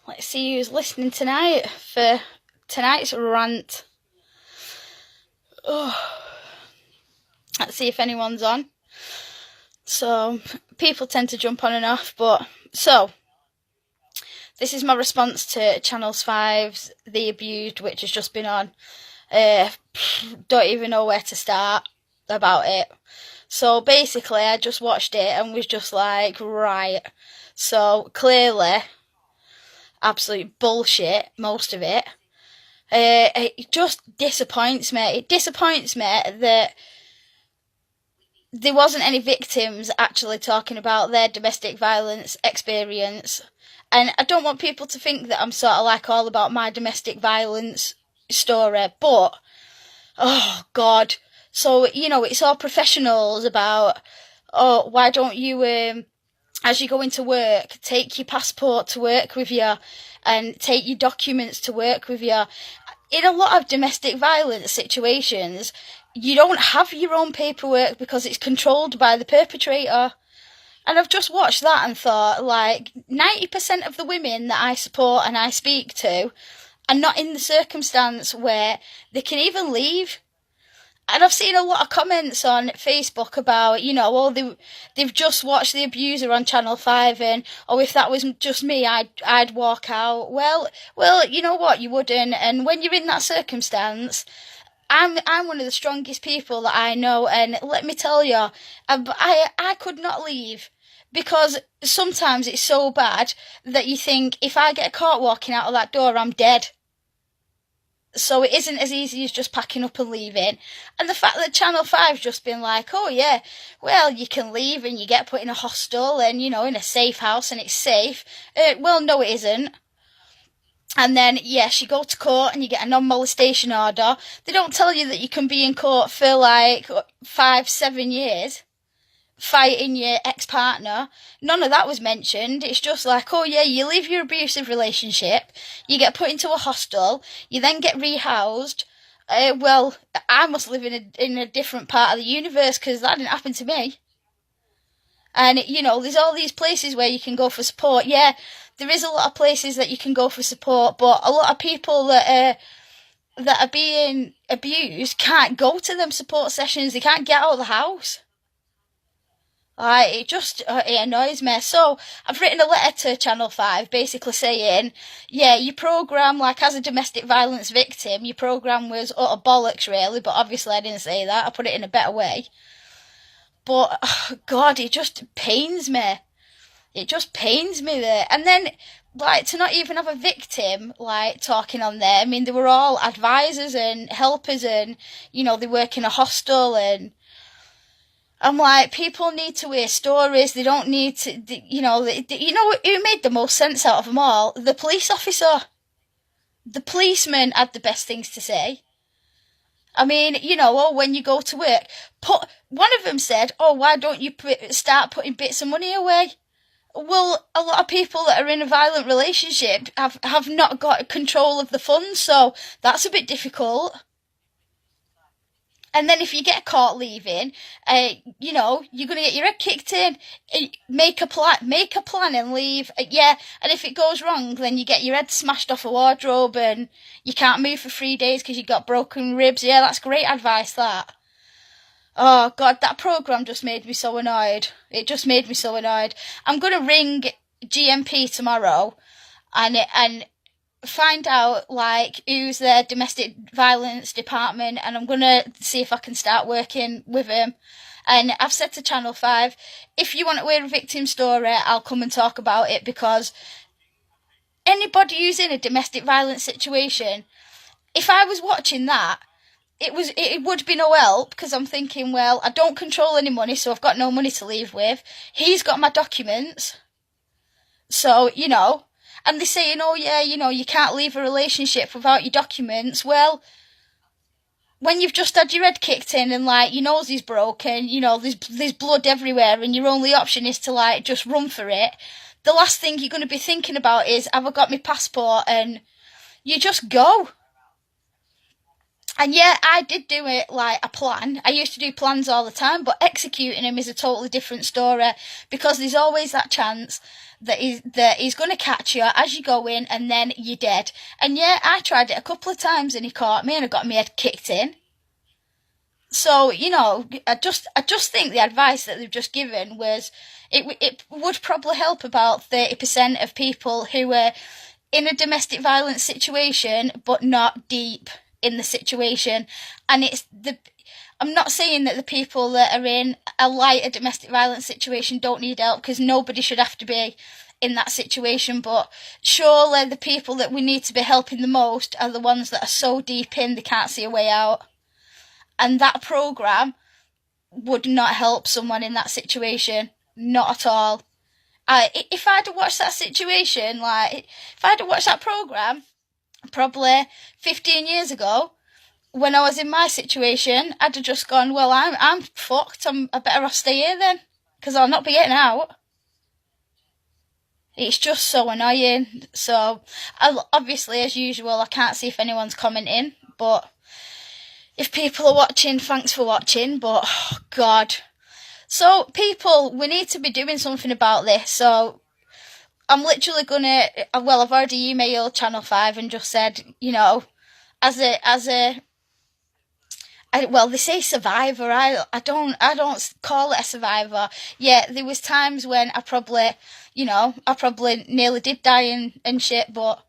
Let's see who's listening tonight for tonight's rant. Oh, let's see if anyone's on. So, people tend to jump on and off, this is my response to Channel 5's The Abused, which has just been on. Don't even know where to start about it. So basically, I just watched it and was just like, right. So clearly, absolute bullshit, most of it. It just disappoints me. It disappoints me that there wasn't any victims actually talking about their domestic violence experience. And I don't want people to think that I'm sort of like all about my domestic violence story, but, oh God. So, it's all professionals about, oh, why don't you, as you go into work, take your passport to work with you and take your documents to work with you. In a lot of domestic violence situations, you don't have your own paperwork because it's controlled by the perpetrator. And I've just watched that and thought, 90% of the women that I support and I speak to are not in the circumstance where they can even leave. And I've seen a lot of comments on Facebook about, they've just watched The Abuser on Channel 5 and, if that was just me, I'd walk out. Well, you know what, you wouldn't. And when you're in that circumstance, I'm one of the strongest people that I know, and let me tell you, I could not leave, because sometimes it's so bad that you think, if I get caught walking out of that door, I'm dead. So it isn't as easy as just packing up and leaving. And the fact that Channel 5's just been like, oh yeah, well, you can leave and you get put in a hostel and, in a safe house and it's safe. Well, no, it isn't. And then, yes, you go to court and you get a non-molestation order. They don't tell you that you can be in court for 5-7 years fighting your ex-partner. None of that was mentioned. It's just like, oh yeah, you leave your abusive relationship, you get put into a hostel, you then get rehoused. Well, I must live in a different part of the universe, because that didn't happen to me. And, there's all these places where you can go for support. Yeah, there is a lot of places that you can go for support, but a lot of people that are being abused can't go to them support sessions. They can't get out of the house. It annoys me. So I've written a letter to Channel 5 basically saying, yeah, your programme, as a domestic violence victim, your programme was utter bollocks, really, but obviously I didn't say that. I put it in a better way. But, oh God, it just pains me. It just pains me that. And then, to not even have a victim, talking on there. I mean, they were all advisors and helpers and, they work in a hostel, and I'm like, people need to hear stories. They don't need to, who made the most sense out of them all? The police officer. The policeman had the best things to say. I mean, when you go to work, one of them said, why don't you start putting bits of money away? Well, a lot of people that are in a violent relationship have not got control of the funds, so that's a bit difficult. And then if you get caught leaving, you're going to get your head kicked in. Make a plan and leave. Yeah, and if it goes wrong, then you get your head smashed off a wardrobe and you can't move for 3 days because you got broken ribs. Yeah, that's great advice, that. Oh, God, that programme just made me so annoyed. It just made me so annoyed. I'm going to ring GMP tomorrow and find out, who's their domestic violence department, and I'm going to see if I can start working with him. And I've said to Channel 5, if you want to hear a victim story, I'll come and talk about it, because anybody who's in a domestic violence situation, if I was watching that, it would be no help, because I'm thinking, well, I don't control any money, so I've got no money to leave with. He's got my documents. So, and they're saying, oh yeah, you can't leave a relationship without your documents. Well, when you've just had your head kicked in and your nose is broken, there's blood everywhere, and your only option is to just run for it, the last thing you're going to be thinking about is, have I got my passport? And you just go. And yeah, I did do it like a plan. I used to do plans all the time, but executing them is a totally different story, because there's always that chance that he's going to catch you as you go in, and then you're dead. And yeah, I tried it a couple of times and he caught me and I got my head kicked in. So, you know, I just think the advice that they've just given was, it would probably help about 30% of people who are in a domestic violence situation but not deep in the situation. And I'm not saying that the people that are in a lighter domestic violence situation don't need help, because nobody should have to be in that situation, but surely the people that we need to be helping the most are the ones that are so deep in they can't see a way out. And that programme would not help someone in that situation. Not at all. If I'd have watched that situation, like, if I'd have watched that programme probably 15 years ago, when I was in my situation, I'd have just gone, well, I'm fucked. I better off stay here then, because I'll not be getting out. It's just so annoying. So, obviously, as usual, I can't see if anyone's commenting, but if people are watching, thanks for watching, but, oh, God. So, people, we need to be doing something about this. So, I'm literally gonna, well, I've already emailed Channel 5 and just said, you know, well, they say survivor. I don't call it a survivor. Yeah, there was times when I probably nearly did die and shit, but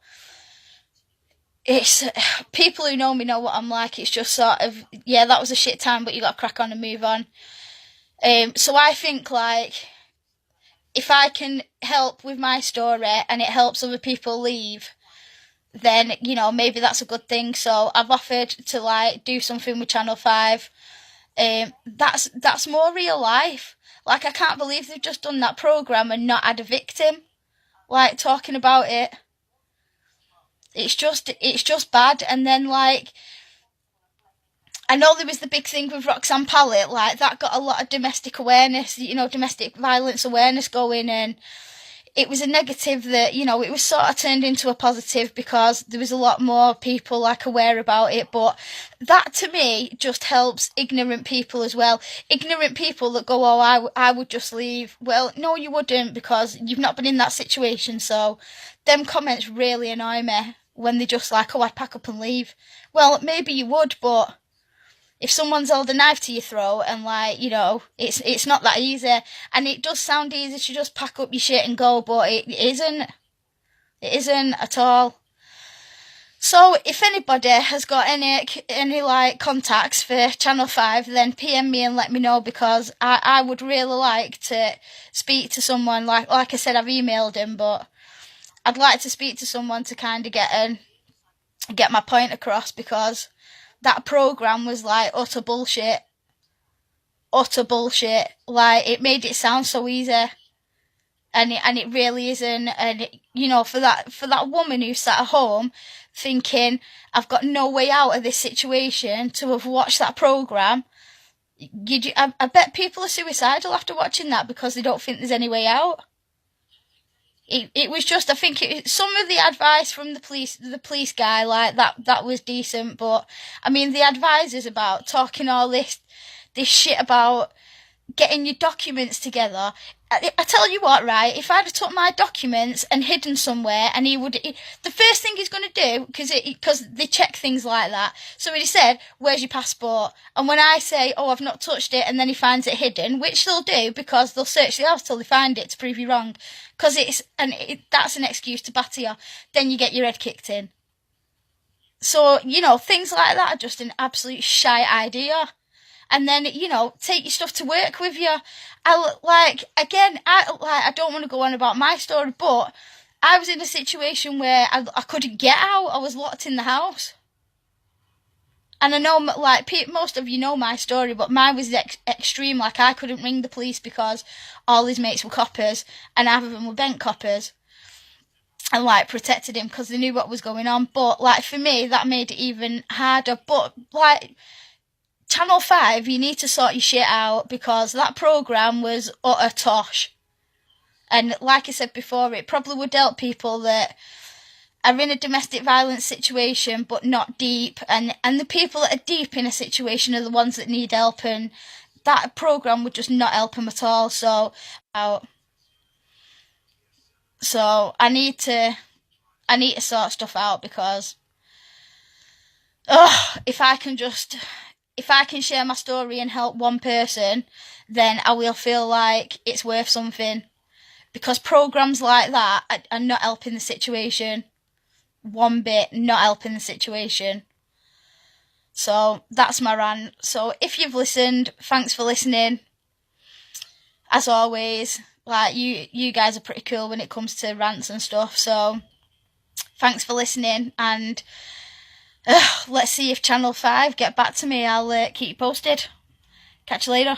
it's, people who know me know what I'm like. It's just sort of, yeah, that was a shit time, but you got to crack on and move on. So I think, like, if I can help with my story and it helps other people leave, then, you know, maybe that's a good thing. So I've offered to, like, do something with Channel 5. That's more real life. Like, I can't believe they've just done that programme and not had a victim, like, talking about it. It's just bad. And then, like, I know there was the big thing with Roxanne Pallet, like, that got a lot of domestic awareness, you know, domestic violence awareness going, and it was a negative that, you know, it was sort of turned into a positive because there was a lot more people, like, aware about it. But that, to me, just helps ignorant people as well. Ignorant people that go, oh, I would just leave. Well, no, you wouldn't, because you've not been in that situation. So them comments really annoy me when they're just like, oh, I'd pack up and leave. Well, maybe you would, but if someone's held a knife to your throat and, like, you know, it's not that easy. And it does sound easy to just pack up your shit and go, but it isn't. It isn't at all. So if anybody has got any like contacts for Channel 5, then PM me and let me know, because I would really like to speak to someone. Like I said, I've emailed him, but I'd like to speak to someone to kind of get my point across, because that programme was, like, utter bullshit. Utter bullshit. Like, it made it sound so easy. And it really isn't. And, you know, for that woman who sat at home thinking, I've got no way out of this situation, to have watched that programme, I bet people are suicidal after watching that, because they don't think there's any way out. It was just, I think some of the advice from the police guy, like, that was decent, but I mean, the advices about talking all this shit about getting your documents together. I tell you what, right? If I'd have took my documents and hidden somewhere, and the first thing he's going to do, because they check things like that. So he said, "Where's your passport?" And when I say, "Oh, I've not touched it," and then he finds it hidden, which they'll do, because they'll search the house till they find it to prove you wrong, because that's an excuse to batter you. Then you get your head kicked in. So, you know, things like that are just an absolute shite idea. And then, you know, take your stuff to work with you. I don't want to go on about my story, but I was in a situation where I couldn't get out. I was locked in the house. And I know, like, most of you know my story, but mine was extreme. Like, I couldn't ring the police because all his mates were coppers, and half of them were bent coppers, and, like, protected him because they knew what was going on. But, like, for me, that made it even harder. But, like, Channel 5, you need to sort your shit out, because that programme was utter tosh. And like I said before, it probably would help people that are in a domestic violence situation but not deep, and the people that are deep in a situation are the ones that need help, and that programme would just not help them at all. So I need to sort stuff out, because if I can share my story and help one person, then I will feel like it's worth something, because programmes like that are not helping the situation one bit, not helping the situation. So that's my rant. So if you've listened, thanks for listening. As always, like, you guys are pretty cool when it comes to rants and stuff. So thanks for listening, and let's see if Channel 5 get back to me. I'll keep you posted. Catch you later.